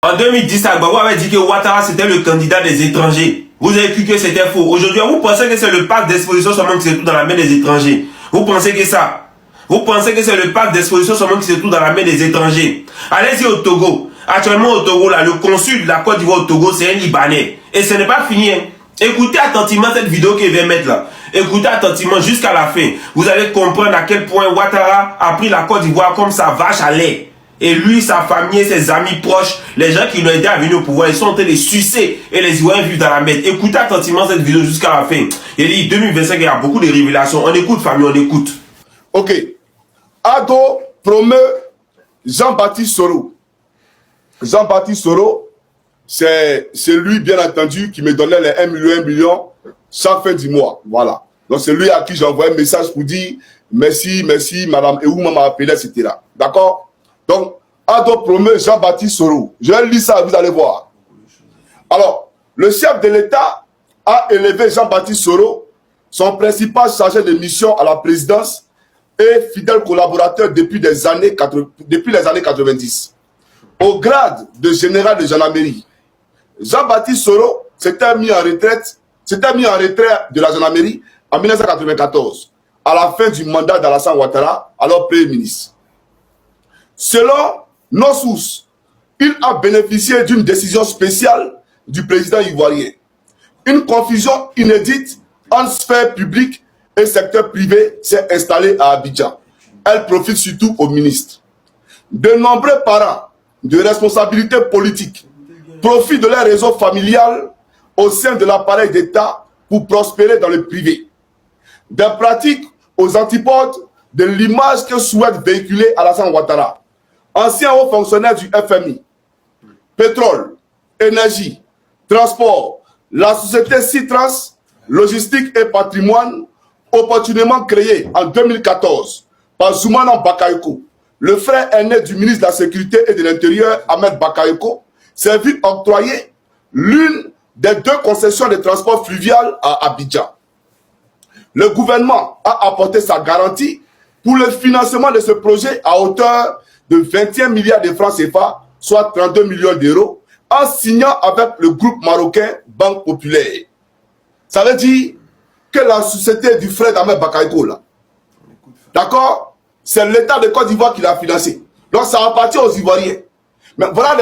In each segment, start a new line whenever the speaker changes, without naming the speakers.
En 2010, Gbagbo avait dit que Ouattara c'était le candidat des étrangers. Vous avez cru que c'était faux. Aujourd'hui, vous pensez que c'est le pacte d'exposition seulement qui se trouve dans la main des étrangers. Vous pensez que ça. Vous pensez que c'est le pacte d'exposition seulement qui se trouve dans la main des étrangers. Allez-y au Togo. Actuellement au Togo, là, le consul de la Côte d'Ivoire au Togo, c'est un Libanais. Et ce n'est pas fini. Hein. Écoutez attentivement cette vidéo qu'il vient mettre là. Écoutez attentivement jusqu'à la fin. Vous allez comprendre à quel point Ouattara a pris la Côte d'Ivoire comme sa vache à lait. Et lui, sa famille, ses amis proches, les gens qui l'ont aidé à venir au pouvoir, ils sont en train de sucer et les Ivoiriens vivent dans la merde. Écoutez attentivement cette vidéo jusqu'à la fin. Il dit 2025, il y a beaucoup de révélations. On écoute, famille, on écoute.
Ok. Ado promeut Jean-Baptiste Soro. Jean-Baptiste Soro, c'est lui, bien entendu, qui me donnait les 1 million chaque fin du mois. Voilà. Donc, c'est lui à qui j'ai envoyé un message pour dire merci, madame Eouma m'a appelé, etc. D'accord? Donc, Ado promeut Jean-Baptiste Soro. Je vais lire ça, vous allez voir. Alors, le chef de l'État a élevé Jean-Baptiste Soro, son principal chargé de mission à la présidence et fidèle collaborateur depuis les années 90, au grade de général de gendarmerie. Jean-Baptiste Soro s'était mis en retrait de la gendarmerie en 1994, à la fin du mandat d'Alassane Ouattara, alors Premier ministre. Selon nos sources, il a bénéficié d'une décision spéciale du président ivoirien. Une confusion inédite entre sphère publique et secteur privé s'est installée à Abidjan. Elle profite surtout aux ministres. De nombreux parents de responsabilités politiques profitent de leur réseau familial au sein de l'appareil d'État pour prospérer dans le privé. Des pratiques aux antipodes de l'image que souhaite véhiculer Alassane Ouattara, ancien haut fonctionnaire du FMI, pétrole, énergie, transport, la société Citrans, logistique et patrimoine, opportunément créée en 2014 par Zoumana Bakayoko, le frère aîné du ministre de la Sécurité et de l'Intérieur, Ahmed Bakayoko, s'est vu octroyer l'une des 2 concessions de transport fluvial à Abidjan. Le gouvernement a apporté sa garantie pour le financement de ce projet à hauteur de 21 milliards de francs CFA, soit 32 millions d'euros, en signant avec le groupe marocain Banque Populaire. Ça veut dire que la société du frère d'Ahmed Bakayoko, là, d'accord, c'est l'État de Côte d'Ivoire qui l'a financé. Donc ça appartient aux Ivoiriens. Mais voilà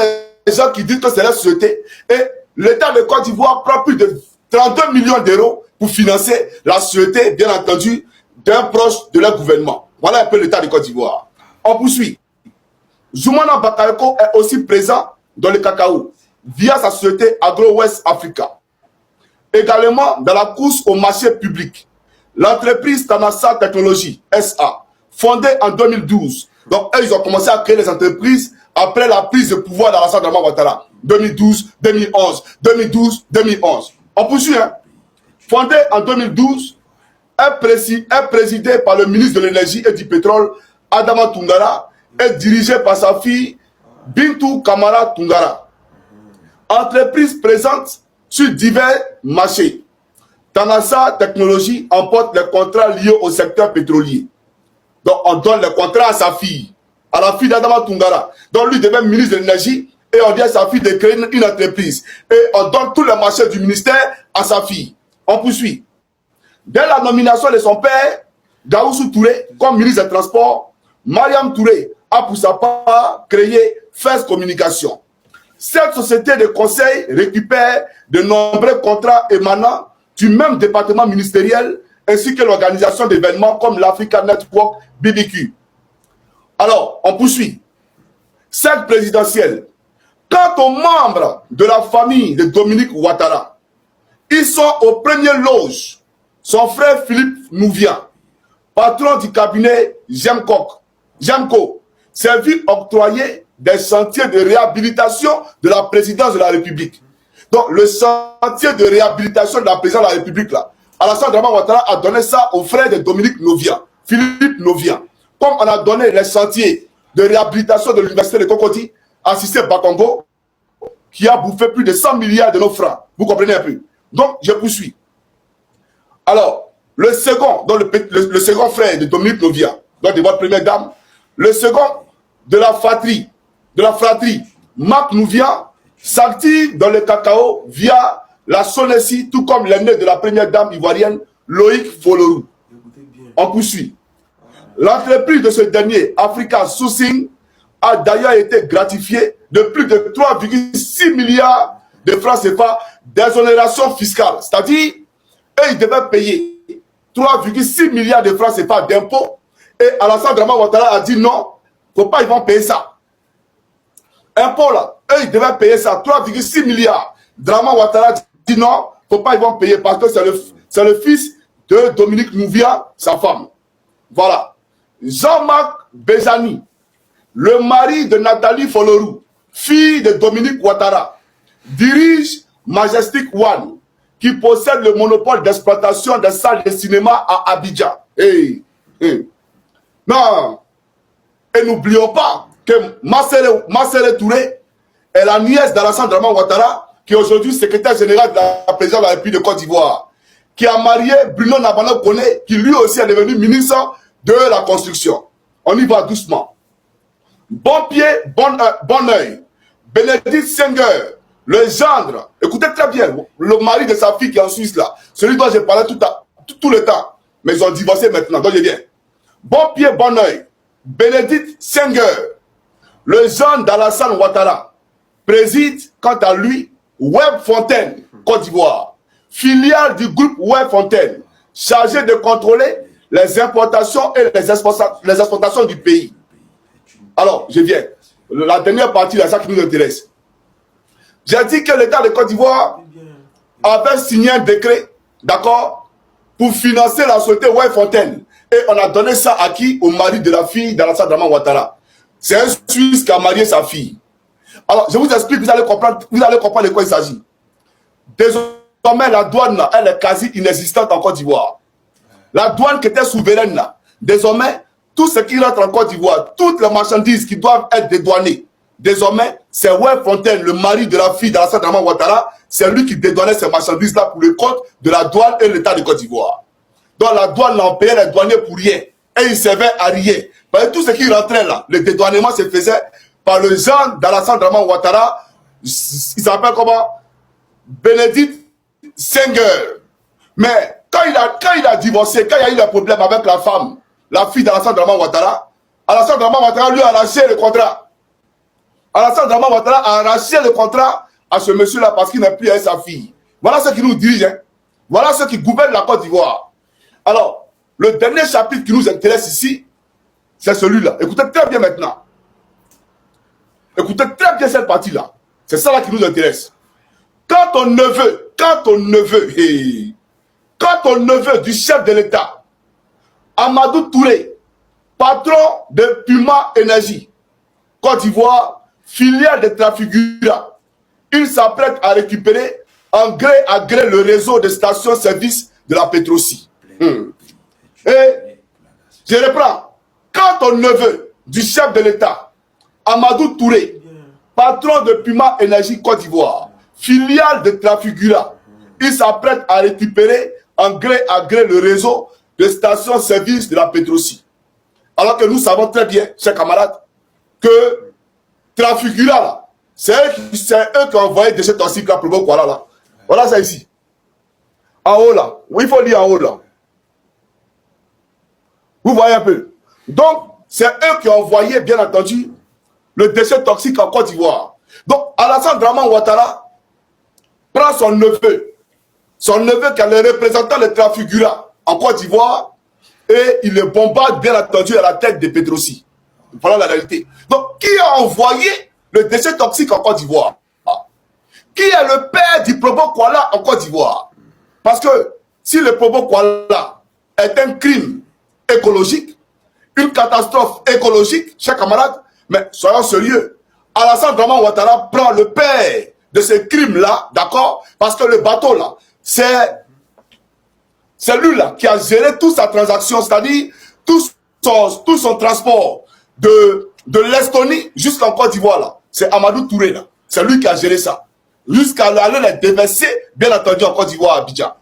les gens qui disent que c'est la société. Et l'État de Côte d'Ivoire prend plus de 32 millions d'euros pour financer la société, bien entendu, d'un proche de leur gouvernement. Voilà un peu l'État de Côte d'Ivoire. On poursuit. Zoumana Bakayoko est aussi présent dans le cacao via sa société Agro-West Africa. Également dans la course au marché public, l'entreprise Tanassa Technologies SA, fondée en 2012. Donc, eux, ils ont commencé à créer les entreprises après la prise de pouvoir d'Alassane Ouattara. 2012, 2011, 2012, 2011. On poursuit, hein? Fondée en 2012, est présidée par le ministre de l'Énergie et du Pétrole, Adama Toungara, et dirigée par sa fille, Bintou Kamara Toungara. Entreprise présente sur divers marchés. Tanassa Technologies emporte les contrats liés au secteur pétrolier. Donc on donne les contrats à sa fille, à la fille d'Adama Toungara. Donc lui devient ministre de l'Énergie et on dit à sa fille de créer une entreprise. Et on donne tous les marchés du ministère à sa fille. On poursuit. Dès la nomination de son père, Daoussou Touré, comme ministre des Transports, Mariam Touré a pour sa part créé FES Communication. Cette société de conseil récupère de nombreux contrats émanant du même département ministériel ainsi que l'organisation d'événements comme l'Africa Network BBQ. Alors, on poursuit. Cette présidentielle, quant aux membres de la famille de Dominique Ouattara, ils sont aux premières loges. Son frère Philippe Nouvian, patron du cabinet Gemco, s'est vu octroyer des chantiers de réhabilitation de la présidence de la République. Donc, le chantier de réhabilitation de la présidence de la République, là, Alassane Ouattara a donné ça au frère de Dominique Nouvian, Philippe Nouvian. Comme on a donné les chantiers de réhabilitation de l'université de Cocody à Cissé Bakongo, qui a bouffé plus de 100 milliards de nos francs. Vous comprenez un peu? Donc, je poursuis. Alors, le second, donc le second frère de Dominique Nouvian, donc de votre première dame, le second de la fratrie, Marc Nouvian, s'active dans le cacao via la Sonessi, tout comme l'aîné de la première dame ivoirienne, Loïc Folorou. On poursuit. L'entreprise de ce dernier, Africa Sourcing, a d'ailleurs été gratifiée de plus de 3,6 milliards de francs CFA d'exonération fiscale. C'est-à-dire, eux, ils devaient payer 3,6 milliards de francs CFA d'impôts. Et Alassane Dramane Ouattara a dit non, il ne faut pas, ils vont payer ça. Impôts là, eux, ils devaient payer ça, 3,6 milliards. Dramane Ouattara dit non, il ne faut pas, ils vont payer parce que c'est le fils de Dominique Mouvia, sa femme. Voilà. Jean-Marc Béjani, le mari de Nathalie Folorou, fille de Dominique Ouattara, dirige Majestic One, qui possède le monopole d'exploitation des salles de cinéma à Abidjan. Non. Et n'oublions pas que Massere Touré est la nièce d'Alassane Dramane Ouattara, qui est aujourd'hui secrétaire général de la présidence de la République de Côte d'Ivoire, qui a marié Bruno Nabana Kone, qui lui aussi est devenu ministre de la construction. On y va doucement. Bon pied, bon oeil. Bénédicte Senghor, le gendre, écoutez très bien, le mari de sa fille qui est en Suisse là, celui dont j'ai parlé tout le temps, mais ils ont divorcé maintenant, donc je viens. Bon pied, bon oeil. Bénédicte Senghor, le gendre d'Alassane Ouattara, préside quant à lui Web Fontaine, Côte d'Ivoire, filiale du groupe Web Fontaine, chargé de contrôler les importations et les exportations du pays. Alors, je viens. La dernière partie, c'est ça qui nous intéresse. J'ai dit que l'État de Côte d'Ivoire avait signé un décret, d'accord, pour financer la société Web Fontaine. Et on a donné ça à qui? Au mari de la fille d'Alassane Dramane Ouattara. C'est un Suisse qui a marié sa fille. Alors, je vous explique, vous allez comprendre de quoi il s'agit. Désormais, la douane, là, elle est quasi inexistante en Côte d'Ivoire. La douane qui était souveraine, là, désormais, tout ce qui rentre en Côte d'Ivoire, toutes les marchandises qui doivent être dédouanées, désormais, c'est Web Fontaine, le mari de la fille d'Alassane Dramane Ouattara, c'est lui qui dédouanait ces marchandises-là pour le compte de la douane et l'État de Côte d'Ivoire. Donc la douane n'en payait les douaniers pour rien. Et il servait à rien. Parce que tout ce qui rentrait là, le dédouanement se faisait par le genre d'Alassane Dramane Ouattara, il s'appelle comment? Bénédicte Senghor. Mais quand il a divorcé, quand il y a eu des problèmes avec la femme, la fille d'Alassane Dramane Ouattara, Alassane Dramane Ouattara lui a arraché le contrat. Alassane Dramane Ouattara a arraché le contrat à ce monsieur-là parce qu'il n'a plus avec sa fille. Voilà ce qui nous dirige. Hein. Voilà ce qui gouverne la Côte d'Ivoire. Alors, le dernier chapitre qui nous intéresse ici, c'est celui-là. Écoutez très bien maintenant. Écoutez très bien cette partie-là. C'est ça là qui nous intéresse. Quand ton neveu du chef de l'État, Amadou Touré, patron de Puma Énergie, Côte d'Ivoire, filiale de Trafigura, il s'apprête à récupérer en gré à gré le réseau de stations-service de la Petrosi. Et je reprends. Quand ton neveu du chef de l'État, Amadou Touré, patron de Puma Énergie Côte d'Ivoire, filiale de Trafigura, il s'apprête à récupérer en gré à gré le réseau de stations-service de la Petrosi. Alors que nous savons très bien, chers camarades, que Trafigura, là, c'est eux qui ont envoyé de ces toxiques là pour le voilà là. Voilà ça ici. En haut là. Oui, il faut lire en haut là. Vous voyez un peu. Donc, c'est eux qui ont envoyé, bien entendu, le déchet toxique en Côte d'Ivoire. Donc, Alassane Dramane Ouattara prend son neveu qui est le représentant de Trafigura en Côte d'Ivoire, et il le bombarde, bien entendu, à la tête de Petrosi. Voilà la réalité. Donc, qui a envoyé le déchet toxique en Côte d'Ivoire? Qui est le père du Probo Kuala en Côte d'Ivoire? Parce que si le Probo Kuala est un crime écologique, une catastrophe écologique, chers camarades, mais soyons sérieux, Alassane Dramane Ouattara prend le père de ce crime-là, d'accord? Parce que le bateau là, c'est lui là qui a géré toute sa transaction, c'est-à-dire tout son transport de l'Estonie jusqu'en Côte d'Ivoire là. C'est Amadou Touré là. C'est lui qui a géré ça. Jusqu'à aller les déverser, bien entendu, en Côte d'Ivoire à Abidjan.